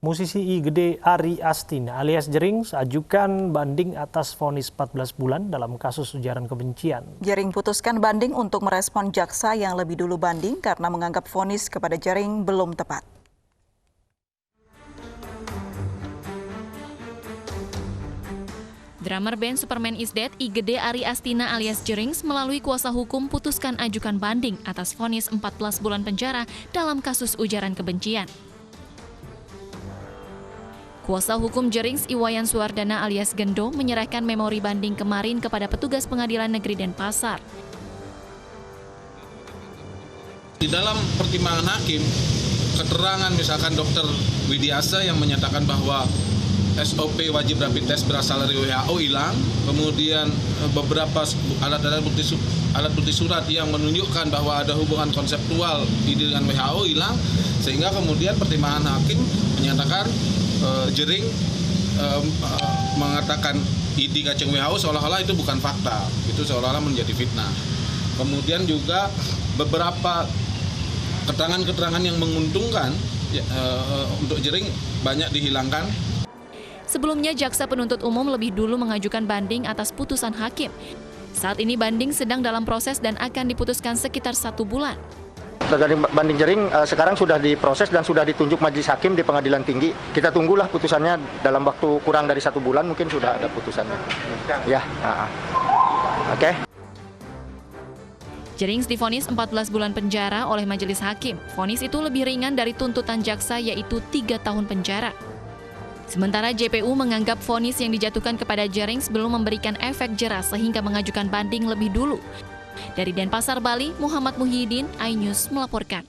Musisi Igede Ari Astina alias Jerings ajukan banding atas vonis 14 bulan dalam kasus ujaran kebencian. Jering putuskan banding untuk merespon jaksa yang lebih dulu banding karena menganggap vonis kepada Jering belum tepat. Drummer band Superman is Dead, Igede Ari Astina alias Jerings melalui kuasa hukum putuskan ajukan banding atas vonis 14 bulan penjara dalam kasus ujaran kebencian. Kuasa hukum Jerings Iwayan Suwardana alias Gendo menyerahkan memori banding kemarin kepada petugas Pengadilan Negeri Denpasar. Di dalam pertimbangan hakim, keterangan misalkan Dr. Widiasa yang menyatakan bahwa SOP wajib rapid test berasal dari WHO hilang, kemudian beberapa alat bukti surat yang menunjukkan bahwa ada hubungan konseptual dengan WHO hilang, sehingga kemudian pertimbangan hakim menyatakan Jering mengatakan ID kacang WHO seolah-olah itu bukan fakta, itu seolah-olah menjadi fitnah. Kemudian juga beberapa keterangan-keterangan yang menguntungkan untuk Jering banyak dihilangkan. Sebelumnya, jaksa penuntut umum lebih dulu mengajukan banding atas putusan hakim. Saat ini banding sedang dalam proses dan akan diputuskan sekitar 1 bulan. Dari banding Jering sekarang sudah diproses dan sudah ditunjuk majelis hakim di Pengadilan Tinggi. Kita tunggulah putusannya dalam waktu kurang dari 1 bulan mungkin sudah ada putusannya. Ya, oke. Jerings divonis 14 bulan penjara oleh majelis hakim. Vonis itu lebih ringan dari tuntutan jaksa yaitu 3 tahun penjara. Sementara JPU menganggap vonis yang dijatuhkan kepada Jerings belum memberikan efek jera sehingga mengajukan banding lebih dulu. Dari Denpasar, Bali, Muhammad Muhyiddin, iNews melaporkan.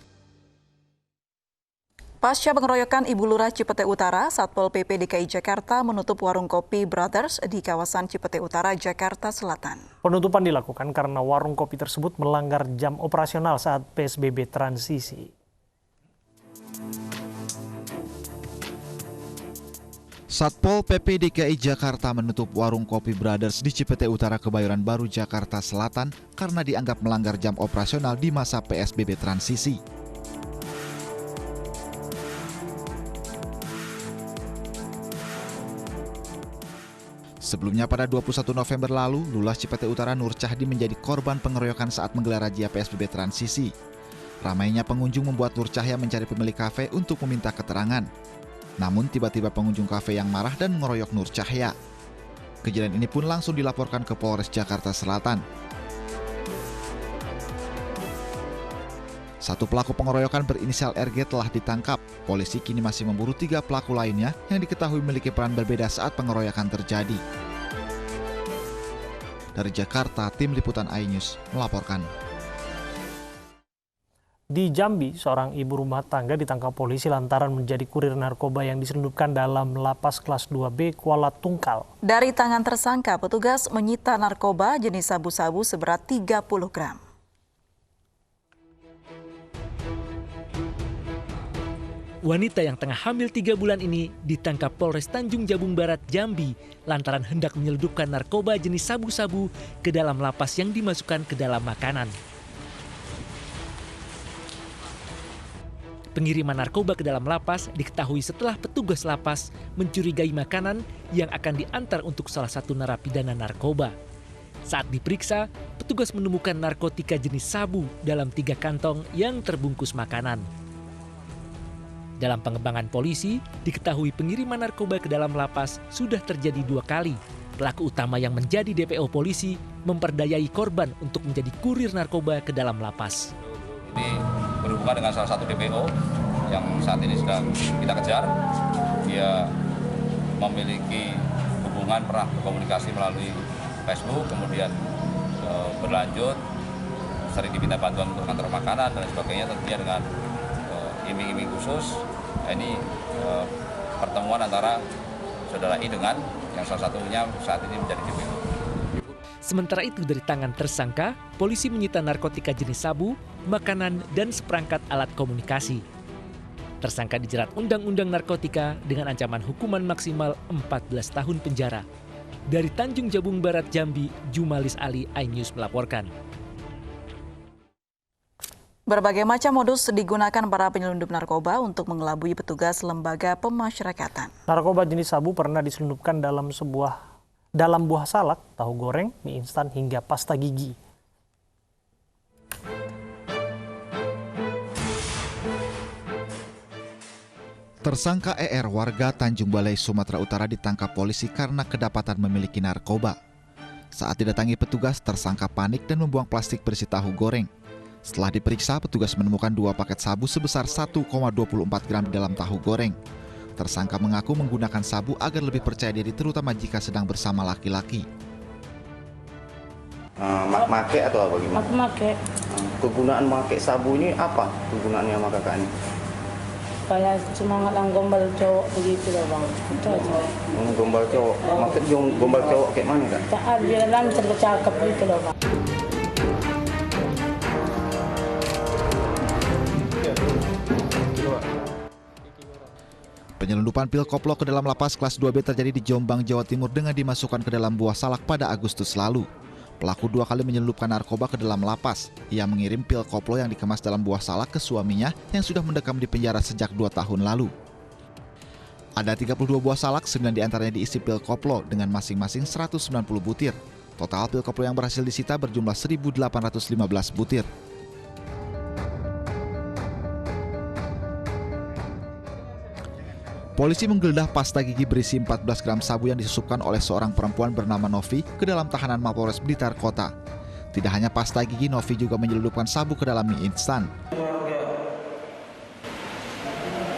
Pasca pengeroyokan Ibu Lurah Cipete Utara, Satpol PP DKI Jakarta menutup warung kopi Brothers di kawasan Cipete Utara, Jakarta Selatan. Penutupan dilakukan karena warung kopi tersebut melanggar jam operasional saat PSBB transisi. Satpol PP DKI Jakarta menutup warung kopi Brothers di Cipete Utara, Kebayoran Baru, Jakarta Selatan karena dianggap melanggar jam operasional di masa PSBB transisi. Sebelumnya pada 21 November lalu, Lurah Cipete Utara Nur Cahdi menjadi korban pengeroyokan saat menggelar razia PSBB transisi. Ramainya pengunjung membuat Nur Cahya mencari pemilik kafe untuk meminta keterangan. Namun tiba-tiba pengunjung kafe yang marah dan mengeroyok Nur Cahya. Kejadian ini pun langsung dilaporkan ke Polres Jakarta Selatan. Satu pelaku pengeroyokan berinisial RG telah ditangkap. Polisi kini masih memburu 3 pelaku lainnya yang diketahui memiliki peran berbeda saat pengeroyokan terjadi. Dari Jakarta, tim liputan iNews melaporkan. Di Jambi, seorang ibu rumah tangga ditangkap polisi lantaran menjadi kurir narkoba yang diselundupkan dalam lapas kelas 2B Kuala Tungkal. Dari tangan tersangka, petugas menyita narkoba jenis sabu-sabu seberat 30 gram. Wanita yang tengah hamil 3 bulan ini ditangkap Polres Tanjung Jabung Barat, Jambi lantaran hendak menyelundupkan narkoba jenis sabu-sabu ke dalam lapas yang dimasukkan ke dalam makanan. Pengiriman narkoba ke dalam lapas diketahui setelah petugas lapas mencurigai makanan yang akan diantar untuk salah satu narapidana narkoba. Saat diperiksa, petugas menemukan narkotika jenis sabu dalam 3 kantong yang terbungkus makanan. Dalam pengembangan polisi, diketahui pengiriman narkoba ke dalam lapas sudah terjadi 2 kali. Pelaku utama yang menjadi DPO polisi memperdayai korban untuk menjadi kurir narkoba ke dalam lapas. Ini berhubungan dengan salah satu DPO yang saat ini sedang kita kejar. Dia memiliki hubungan, pernah berkomunikasi melalui Facebook, kemudian berlanjut sering diminta bantuan untuk kantor makanan dan sebagainya, tentunya dengan iming-iming khusus. Ini pertemuan antara saudara I dengan yang salah satunya saat ini menjadi DPO. Sementara itu dari tangan tersangka, polisi menyita narkotika jenis sabu, makanan, dan seperangkat alat komunikasi. Tersangka dijerat Undang-Undang Narkotika dengan ancaman hukuman maksimal 14 tahun penjara. Dari Tanjung Jabung Barat, Jambi, Jumalis Ali, iNews melaporkan. Berbagai macam modus digunakan para penyelundup narkoba untuk mengelabui petugas lembaga pemasyarakatan. Narkoba jenis sabu pernah diselundupkan dalam buah salak, tahu goreng, mie instan hingga pasta gigi. Tersangka ER warga Tanjung Balai, Sumatera Utara ditangkap polisi karena kedapatan memiliki narkoba. Saat didatangi petugas, tersangka panik dan membuang plastik berisi tahu goreng. Setelah diperiksa, petugas menemukan 2 paket sabu sebesar 1,24 gram di dalam tahu goreng. Tersangka mengaku menggunakan sabu agar lebih percaya diri, terutama jika sedang bersama laki-laki. Make atau apa gimana? Aku make. Kegunaan make sabu ini apa kegunaannya sama kakak ini? Kayak semangat yang gombal cowok begitu loh bang. Itu aja. Gombal cowok. Maksudnya gombal cowok kayak mana kak? Saat biar dalam cakep gitu loh bang. Penyelundupan pil koplo ke dalam lapas kelas 2B terjadi di Jombang, Jawa Timur dengan dimasukkan ke dalam buah salak pada Agustus lalu. Pelaku 2 kali menyelundupkan narkoba ke dalam lapas. Ia mengirim pil koplo yang dikemas dalam buah salak ke suaminya yang sudah mendekam di penjara sejak 2 tahun lalu. Ada 32 buah salak, 9 diantaranya diisi pil koplo dengan masing-masing 190 butir. Total pil koplo yang berhasil disita berjumlah 1.815 butir. Polisi menggeledah pasta gigi berisi 14 gram sabu yang disusupkan oleh seorang perempuan bernama Novi ke dalam tahanan Mapolres Blitar Kota. Tidak hanya pasta gigi, Novi juga menyelundupkan sabu ke dalam mie instan.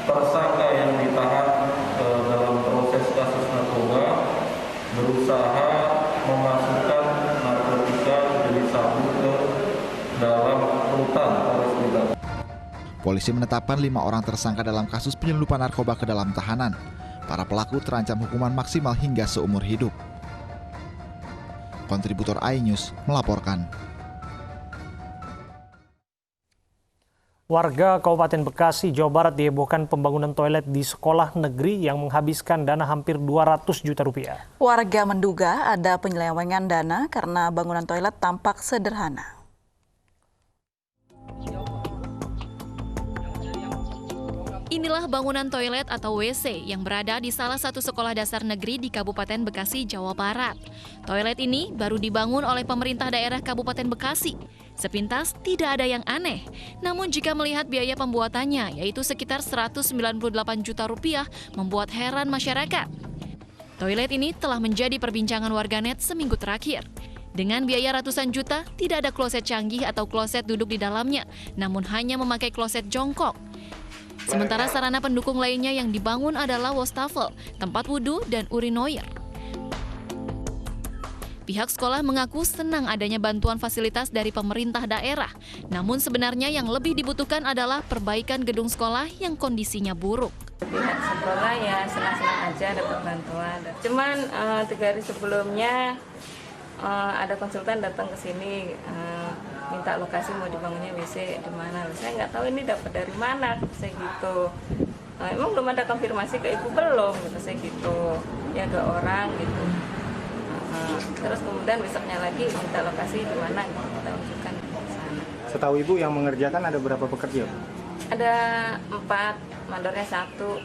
Tersangka yang ditahan dalam proses kasus narkoba berusaha memasukkan narkotika jenis sabu ke dalam rutan Polres Blitar. Polisi menetapkan 5 orang tersangka dalam kasus penyelundupan narkoba ke dalam tahanan. Para pelaku terancam hukuman maksimal hingga seumur hidup. Kontributor iNews melaporkan. Warga Kabupaten Bekasi, Jawa Barat dihebohkan pembangunan toilet di sekolah negeri yang menghabiskan dana hampir 200 juta rupiah. Warga menduga ada penyelewengan dana karena bangunan toilet tampak sederhana. Inilah bangunan toilet atau WC yang berada di salah satu sekolah dasar negeri di Kabupaten Bekasi, Jawa Barat. Toilet ini baru dibangun oleh pemerintah daerah Kabupaten Bekasi. Sepintas tidak ada yang aneh. Namun jika melihat biaya pembuatannya, yaitu sekitar 198 juta rupiah, membuat heran masyarakat. Toilet ini telah menjadi perbincangan warganet seminggu terakhir. Dengan biaya ratusan juta, tidak ada kloset canggih atau kloset duduk di dalamnya, namun hanya memakai kloset jongkok. Sementara sarana pendukung lainnya yang dibangun adalah wastafel, tempat wudhu, dan urinoir. Pihak sekolah mengaku senang adanya bantuan fasilitas dari pemerintah daerah. Namun sebenarnya yang lebih dibutuhkan adalah perbaikan gedung sekolah yang kondisinya buruk. Pihak sekolah ya senang-senang aja dapat bantuan. Cuman 3 hari sebelumnya ada konsultan datang ke sini minta lokasi mau dibangunnya WC di mana. Saya nggak tahu ini dapat dari mana, saya gitu. Emang belum ada konfirmasi ke ibu belum, gitu saya gitu. Ya 2 orang gitu. Terus kemudian besoknya lagi minta lokasi di mana, gitu, kita unjukkan di sana. Setahu ibu yang mengerjakan ada berapa pekerja? Ada 4, mandornya 1.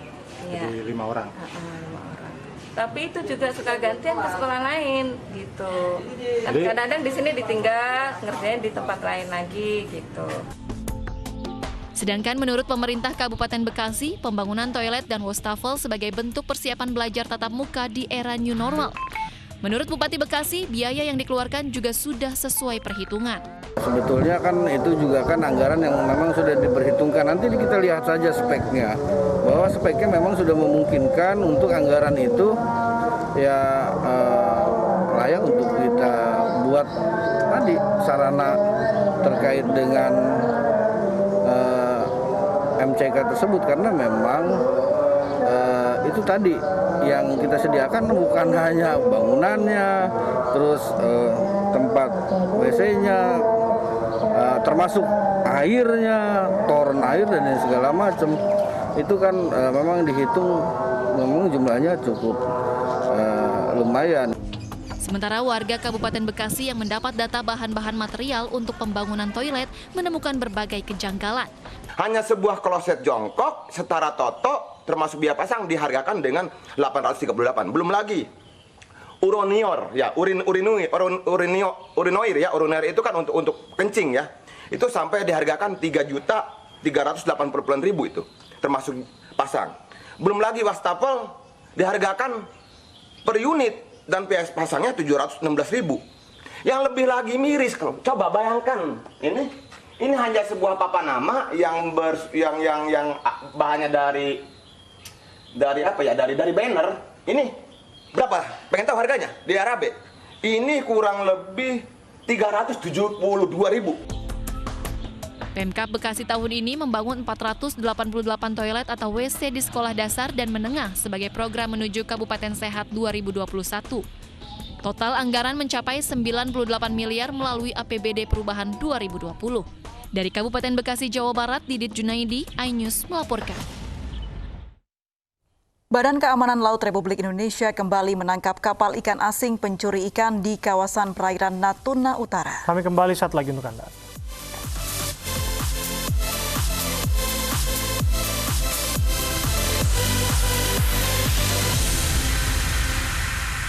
Ya. Jadi 5 orang. 5 orang. Tapi itu juga suka gantian ke sekolah lain gitu. Kadang-kadang di sini ditinggal, ngerjain di tempat lain lagi gitu. Sedangkan menurut pemerintah Kabupaten Bekasi, pembangunan toilet dan wastafel sebagai bentuk persiapan belajar tatap muka di era new normal. Menurut Bupati Bekasi, biaya yang dikeluarkan juga sudah sesuai perhitungan. Sebetulnya kan itu juga kan anggaran yang memang sudah diperhitungkan. Nanti kita lihat saja speknya. Bahwa speknya memang sudah memungkinkan untuk anggaran itu ya layak untuk kita buat tadi sarana terkait dengan MCK tersebut. Karena memang itu tadi yang kita sediakan bukan hanya bangunannya, terus tempat WC-nya, termasuk airnya, toren air dan segala macam. Itu kan memang dihitung, memang jumlahnya cukup lumayan. Sementara warga Kabupaten Bekasi yang mendapat data bahan-bahan material untuk pembangunan toilet menemukan berbagai kejanggalan. Hanya sebuah kloset jongkok setara toto termasuk biaya pasang dihargakan dengan 838. Belum lagi urinoir ya, urinoir itu kan untuk kencing ya. Itu sampai dihargakan 3.389.000 itu termasuk pasang. Belum lagi wastafel dihargakan per unit dan PS pasangnya 716.000. Yang lebih lagi miris, coba bayangkan ini hanya sebuah papan nama yang bahannya dari apa ya, dari banner. Ini berapa? Pengen tahu harganya di Arabe? Ini kurang lebih 372.000. Pemkab Bekasi tahun ini membangun 488 toilet atau WC di sekolah dasar dan menengah sebagai program menuju Kabupaten Sehat 2021. Total anggaran mencapai 98 miliar melalui APBD Perubahan 2020. Dari Kabupaten Bekasi, Jawa Barat, Didit Junaidi, iNews melaporkan. Badan Keamanan Laut Republik Indonesia kembali menangkap kapal ikan asing pencuri ikan di kawasan perairan Natuna Utara. Kami kembali saat lagi untuk Anda.